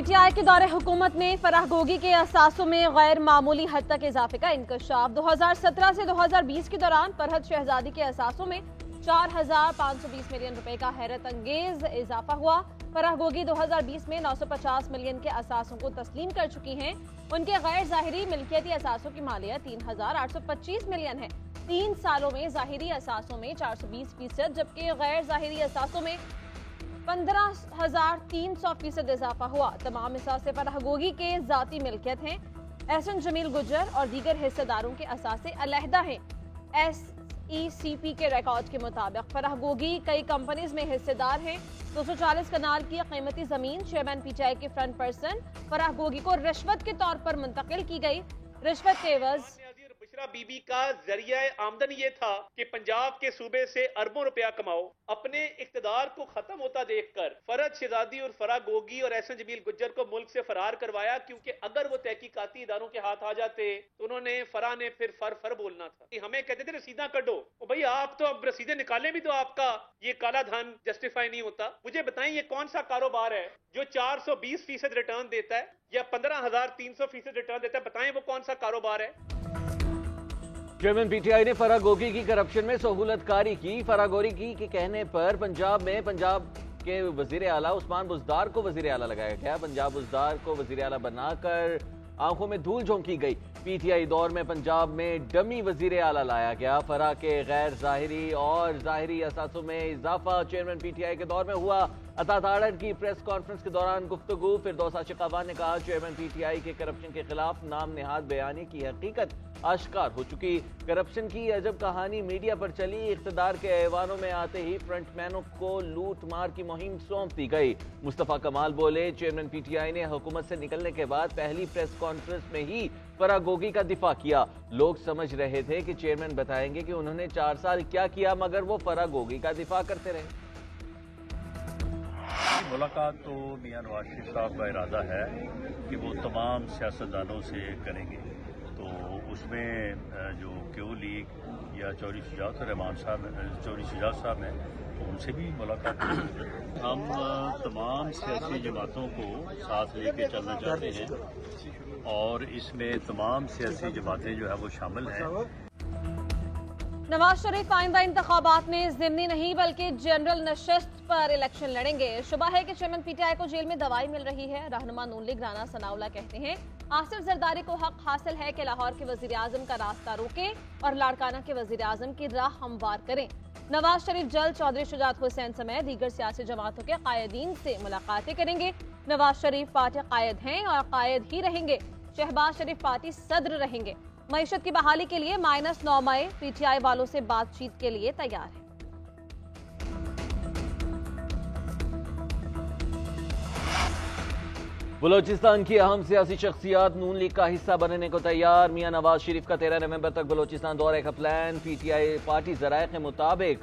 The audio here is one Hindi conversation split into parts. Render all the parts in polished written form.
पीटीआई के दौरे हुकूमत में फराह गोगी के असासों में गैर मामूली हद तक इजाफे का इंकशाफ। 2017 से 2020 के दौरान फरहद शहजादी के असासों में 4,520 मिलियन रुपए का हैरत अंगेज इजाफा हुआ। फराह गोगी 2020 में 950 मिलियन के असासों को तस्लीम कर चुकी हैं। उनके गैर जाहिरी मिल्कियती असासों की मालियत 3,825 मिलियन है। 3 सालों में जाहिरी असासों में 420%, जबकि गैर जाहिरी असासों में 15,300% इजाफा हुआ। तमाम असासे फराह गोगी के जाती मिल्कियत हैं। एहसन जमील गुज्जर और दीगर हिस्सेदारों के असासे अलहदा हैं। SECP के रिकॉर्ड के मुताबिक फराह गोगी कई कंपनीज में हिस्सेदार हैं। 240 कनाल की कीमती जमीन चेयरमैन पीटीआई के फ्रंट पर्सन फराह गोगी को रिश्वत के तौर पर मुंतकिल की गई। रिश्वत के एवज बुशरा बीबी का जरिया आमदन ये था कि पंजाब के सूबे से अरबों रुपया कमाओ। अपने इख्तिदार को खत्म होता देखकर फरहद शहजादी और फराह गोगी और एहसन जमील गुज्जर को मुल्क से फरार करवाया, क्योंकि अगर वो तहकीकाती इदारों के हाथ आ जाते तो उन्होंने फराह ने फिर फर बोलना था। हमें कहते थे रसीदा कटो, भाई आप तो अब रसीदे निकाले भी तो आपका ये काला धन जस्टिफाई नहीं होता। मुझे बताएं ये कौन सा कारोबार है जो 420% रिटर्न देता है या 15,300% रिटर्न देता है? बताएं वो कौन सा कारोबार है। चेयरमैन पीटीआई ने फराह गोगी की करप्शन में सहूलतकारी की। फराह गोगी के कहने पर पंजाब के वजीर आला उस्मान बुज़दार को वजीर आला लगाया गया। पंजाब बुज़दार को वजीर आला बनाकर आंखों में धूल झोंकी गई। पीटीआई दौर में पंजाब में डमी वजीर आला लाया गया। फराह के गैर जाहिरी और जाहिरी असासों में इजाफा। चेयरमैन पीटीआई के दौर में हुआ। अताताड़ की प्रेस कॉन्फ्रेंस के दौरान गुफ्तगू। फिरदौस आशिकाबाद ने कहा चेयरमैन पीटीआई के करप्शन के खिलाफ नाम नेहाद बयानी की हकीकत आश्कार हो चुकी। करप्शन की अजब कहानी मीडिया पर चली। इख्तिदार के ऐवानों में आते ही फ्रंटमैनों को लूट मार की मुहिम सौंप दी गई। मुस्तफा कमाल बोले चेयरमैन पीटीआई ने हुकूमत से निकलने के बाद पहली प्रेस कॉन्फ्रेंस में ही फराह गोगी का दिफा किया। लोग समझ रहे थे कि चेयरमैन बताएंगे कि उन्होंने 4 साल क्या किया, मगर वो फराह गोगी का दिफा करते रहे। मुलाकात तो मियां नवाज शरीफ साहब का इरादा है कि वो तमाम सियासतदानों से करेंगे, तो उसमें जो क्यू लीग या चौधरी शुजात साहब हैं तो उनसे भी मुलाकात होगी। हम तमाम सियासी जमातों को साथ लेके चलना चाहते हैं और इसमें तमाम सियासी जमातें जो है वो शामिल हैं। नवाज शरीफ आइंदा इंतखाबात में ज़िमनी नहीं बल्कि जनरल नशिस्त पर इलेक्शन लड़ेंगे। शुबा है कि चेयरमैन पीटीआई को जेल में दवाई मिल रही है। रहनुमा नून लीग राना सनाउल्लाह कहते हैं आसिफ जरदारी को हक हासिल है कि लाहौर के वजीर आजम का रास्ता रोकें और लाड़काना के वजीर आजम की राह हमवार करें। नवाज शरीफ जल्द चौधरी शुजात हुसैन समेत दीगर सियासी जमातों के कायदीन से मुलाकातें करेंगे। नवाज शरीफ पार्टी कायद हैं और कायद ही रहेंगे। शहबाज शरीफ पार्टी सदर रहेंगे। मईशत की बहाली के लिए -9 मई पीटीआई वालों से बातचीत के लिए तैयार है। बलोचिस्तान की अहम सियासी शख्सियात नून लीग का हिस्सा बनने को तैयार। मियां नवाज शरीफ का 13 नवंबर तक बलोचिस्तान दौरे का प्लान। पीटीआई पार्टी जराये के मुताबिक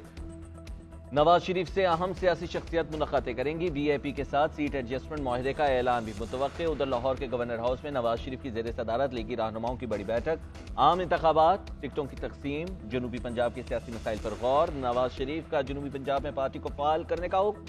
नवाज शरीफ से अहम सियासी शख्सियत मुलाकातें करेंगी। बीएपी के साथ सीट एडजस्टमेंट माहिदे का ऐलान भी मुतवक्के। उधर लाहौर के गवर्नर हाउस में नवाज शरीफ की जेर सदारत लीगी रहनुमाओं की बड़ी बैठक। आम इंतखाबात, टिकटों की तकसीम, जनूबी पंजाब के सियासी मसाइल पर गौर। नवाज शरीफ का जनूबी पंजाब में पार्टी को फाल करने का हुक्म।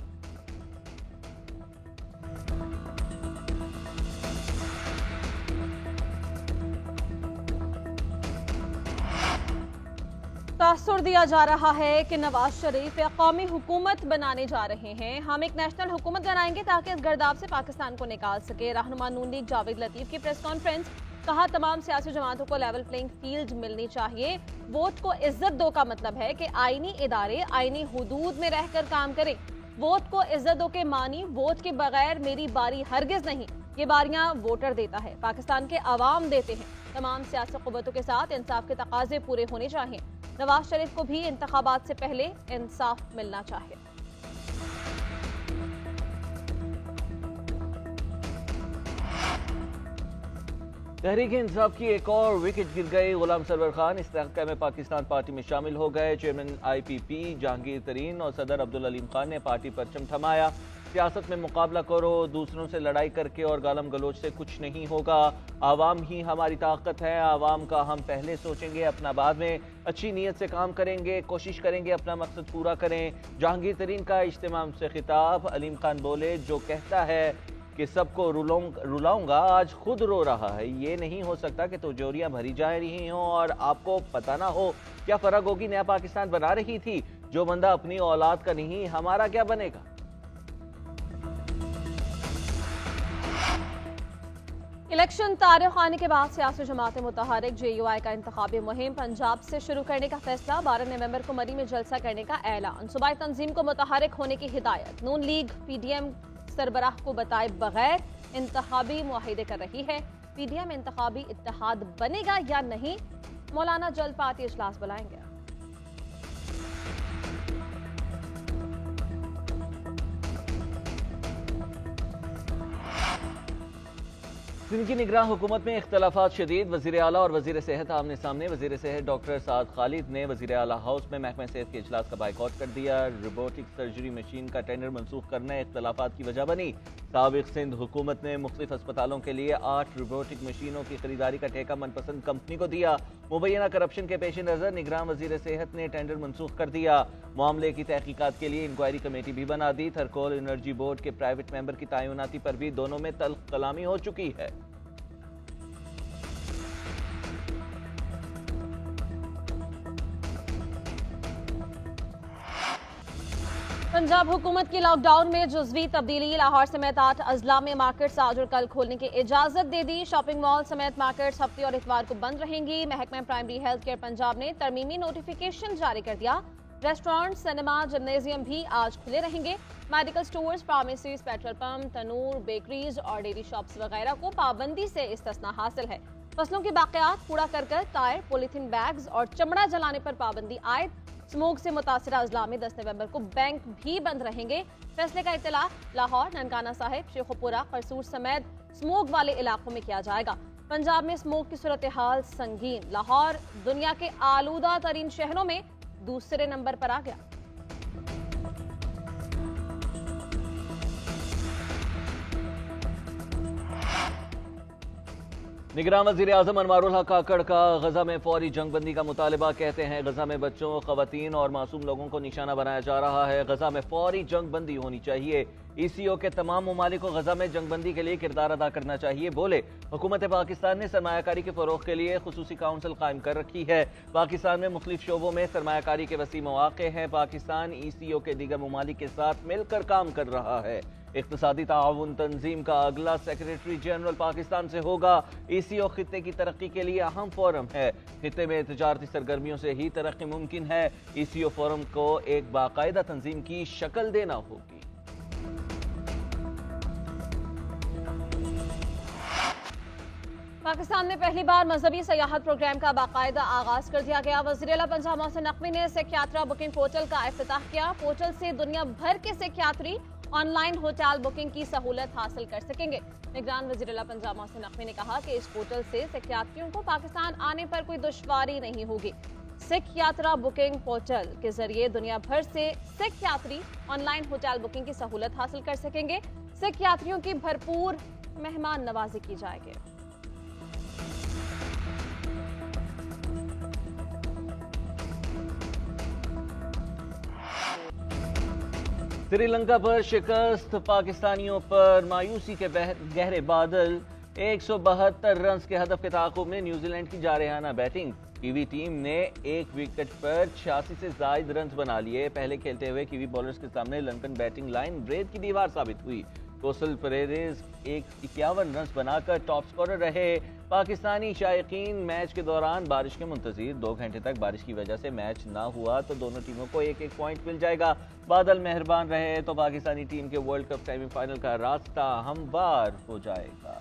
तासुर दिया जा रहा है कि नवाज शरीफ एक कौमी हुकूमत बनाने जा रहे हैं। हम एक नेशनल हुकूमत बनाएंगे ताकि इस गर्दाब से पाकिस्तान को निकाल सके। रहनुमा नून लीग जावेद लतीफ की प्रेस कॉन्फ्रेंस। कहा तमाम सियासी जमातों को लेवल प्लेइंग फील्ड मिलनी चाहिए। वोट को इज्जत दो का मतलब है कि आईनी इदारे आईनी हुदूद में रहकर काम करें। वोट को इज्जत दो के मानी वोट के बगैर मेरी बारी हरगिज नहीं, ये बारियां वोटर देता है, पाकिस्तान के अवाम देते हैं। तमाम सियासी कुव्वतों के साथ इंसाफ के तकाजे पूरे होने चाहिए। नवाज शरीफ को भी इंतखाबात से पहले इंसाफ मिलना चाहिए। तहरीक इंसाफ की एक और विकेट गिर गई। गुलाम सरवर खान इस्तेहकाम में पाकिस्तान पार्टी में शामिल हो गए। चेयरमैन IPP जहांगीर तरीन और सदर अब्दुल अलीम खान ने पार्टी परचम थमाया। सियासत में मुकाबला करो, दूसरों से लड़ाई करके और गालम गलोच से कुछ नहीं होगा। आवाम ही हमारी ताकत है। आवाम का हम पहले सोचेंगे, अपना बाद में। अच्छी नीयत से काम करेंगे, कोशिश करेंगे अपना मकसद पूरा करें। जहांगीर तरीन का इज्तिमा से खिताब। अलीम खान बोले जो कहता है कि सबको रुलाऊंगा, आज खुद रो रहा है। ये नहीं हो सकता कि तिजोरियां भरी जा रही हों और आपको पता ना हो। क्या फराह गोगी नया पाकिस्तान बना रही थी? जो बंदा अपनी औलाद का नहीं, हमारा क्या बनेगा? इलेक्शन तारीख आने के बाद सियासी जमातें मुतहरिक JUI का इंतखाबी मुहिम पंजाब से शुरू करने का फैसला। 12 नवंबर को मरी में जलसा करने का ऐलान। सूबाई तंजीम को मुतहरिक होने की हिदायत। नून लीग PDM सरबराह को बताए बगैर इंतखाबी मुआहिदे कर रही है। PDM इंतखाबी इत्तेहाद बनेगा या नहीं? मौलाना जल्द पार्टी इजलास बुलाएंगे। सिंध की निगरान हुकूमत में इख्तलाफात शदीद। वजीर आला और वजीर सेहत आमने सामने। वजीर सेहत डॉक्टर साद खालिद ने वजीर आला हाउस में महकमा सेहत के इजलास का बाइकआउट कर दिया। रोबोटिक सर्जरी मशीन का टेंडर मनसूख करना इख्तलाफात की वजह बनी। साबिक सिंध हुकूमत ने मुख्तलिफ अस्पतालों के लिए 8 रोबोटिक मशीनों की खरीदारी का ठेका मनपसंद कंपनी को दिया। मुबैना करप्शन के पेश नजर निगरान वजीर सेहत ने टेंडर मनसूख कर दिया। मामले की तहकीकात के लिए इंक्वायरी कमेटी भी बना दी। थरकोल एनर्जी बोर्ड के प्राइवेट मेंबर की तयनाती पर भी दोनों में तल्ख कलामी हो चुकी है। पंजाब हुकूमत की लॉकडाउन में जुज़वी तब्दीली। लाहौर समेत 8 अजला में मार्केट्स आज और कल खोलने की इजाजत दे दी। शॉपिंग मॉल समेत मार्केट्स हफ्ते और इतवार को बंद रहेंगी। महकमा प्राइमरी हेल्थ केयर पंजाब ने तरमीमी नोटिफिकेशन जारी कर दिया। रेस्टोरेंट, सिनेमा, जिम्नेजियम भी आज खुले रहेंगे। Medical stores, pharmacies, petrol pump, तनूर, बेकरीज और डेयरी शॉप्स वगैरह को पाबंदी से इस्तिस्ना हासिल है। फसलों की बाक़ियात, कूड़ा करकट, टायर, पॉलीथीन बैग्स और चमड़ा जलाने पर पाबंदी आयद। स्मोक से मुतासिर अजला में 10 नवंबर को बैंक भी बंद रहेंगे। फैसले का इत्तलाक लाहौर, ननकाना साहिब, शेखुपुरा, करसूर समेत स्मोक वाले इलाकों में किया जाएगा। पंजाब में स्मोक की सूरत हाल संगीन। लाहौर दुनिया के आलूदा तरीन शहरों में दूसरे नंबर पर आ गया। निगरान वज़ीर आज़म अनवारुल हक काकड़ का गजा में फौरी जंगबंदी का मुतालबा। कहते हैं गजा में बच्चों, खवातीन और मासूम लोगों को निशाना बनाया जा रहा है। गजा में फौरी जंगबंदी होनी चाहिए। ECO के तमाम ममालिक को गजा में जंगबंदी के लिए किरदार अदा करना चाहिए। बोले हुकूमत पाकिस्तान ने सरमायाकारी के फरोग के लिए खुसूसी काउंसिल कायम कर रखी है। पाकिस्तान में मुख्तलिफ शोबों में सरमायाकारी के वसी मौके हैं। पाकिस्तान ECO के दीगर ममालिक के साथ मिलकर काम कर रहा है। इक़्तिसादी ताउन तंजीम का अगला सेक्रेटरी जनरल पाकिस्तान से होगा। ECO खित्ते की तरक्की के लिए अहम फोरम है। खित्ते में तिजारती सरगर्मियों से ही तरक्की मुमकिन है। ECO फोरम को एक बाकायदा तंजीम की शक्ल देना होगी। पाकिस्तान में पहली बार मजहबी सयाहत प्रोग्राम का बाकायदा आगाज कर दिया गया। वज़ीर आला पंजाब मोहसिन नकवी ने सिख यात्रा बुकिंग पोर्टल का इफ्तिताह किया। पोर्टल से दुनिया भर के सिख यात्री ऑनलाइन होटल बुकिंग की सहूलत हासिल कर सकेंगे। निगरान वज़ीर आला पंजाब मोहसिन नकवी ने कहा कि इस पोर्टल से सिख यात्रियों को पाकिस्तान आने पर कोई दुश्वारी नहीं होगी। सिख यात्रा बुकिंग पोर्टल के जरिए दुनिया भर से सिख यात्री ऑनलाइन होटल बुकिंग की सहूलत हासिल कर सकेंगे। सिख यात्रियों की भरपूर मेहमान नवाजी की जाएगी। श्रीलंका पर शिकस्त, पाकिस्तानियों पर मायूसी के गहरे बादल। 172 रन के हदफ के ताक़ुब में न्यूजीलैंड की जारहाना बैटिंग। कीवी टीम ने एक विकेट पर 86 से जायद रन बना लिए। पहले खेलते हुए कीवी बॉलर्स के सामने लंकन बैटिंग लाइन रेत की दीवार साबित हुई। कोसल परेरेज 51 रन बनाकर टॉप स्कोरर रहे। पाकिस्तानी शायकीन मैच के दौरान बारिश के मुंतज़िर। 2 घंटे तक बारिश की वजह से मैच ना हुआ तो दोनों टीमों को एक एक पॉइंट मिल जाएगा। बादल मेहरबान रहे तो पाकिस्तानी टीम के वर्ल्ड कप सेमीफाइनल का रास्ता हमवार हो जाएगा।